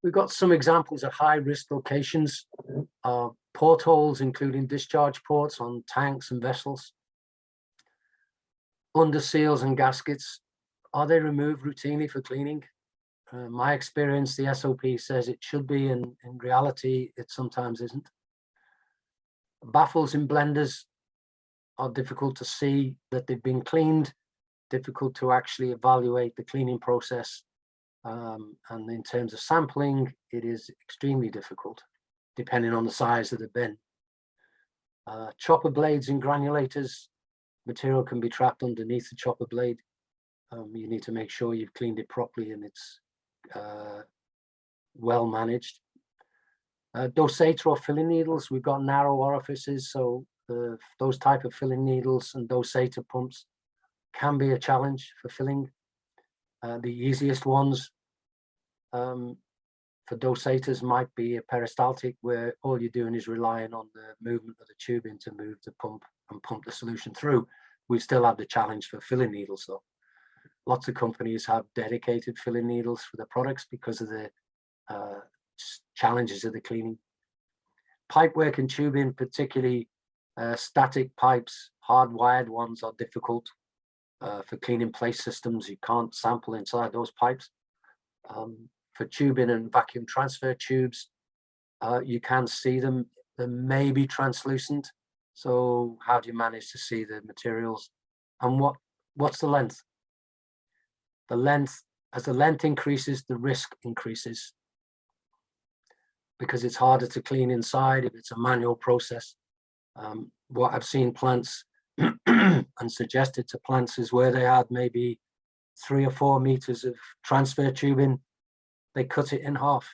We've got some examples of high-risk locations, portholes, including discharge ports on tanks and vessels, under seals and gaskets. Are they removed routinely for cleaning? My experience, the SOP says it should be, and in reality, it sometimes isn't. Baffles in blenders are difficult to see that they've been cleaned, difficult to actually evaluate the cleaning process. And in terms of sampling, it is extremely difficult, depending on the size of the bin. Chopper blades and granulators, material can be trapped underneath the chopper blade. You need to make sure you've cleaned it properly and it's well managed. Dosator or filling needles, we've got narrow orifices, so those type of filling needles and dosator pumps can be a challenge for filling. The easiest ones for dosators might be a peristaltic, where all you're doing is relying on the movement of the tubing to move the pump and pump the solution through. We still have the challenge for filling needles though. Lots of companies have dedicated filling needles for their products because of the challenges of the cleaning. Pipework and tubing, particularly static pipes, hardwired ones, are difficult for cleaning place systems. You can't sample inside those pipes. For tubing and vacuum transfer tubes, you can see them. They may be translucent. So how do you manage to see the materials? And what's the length? The length, as the length increases, the risk increases, because it's harder to clean inside if it's a manual process. What I've seen plants and suggested to plants is where they had maybe 3 or 4 meters of transfer tubing, they cut it in half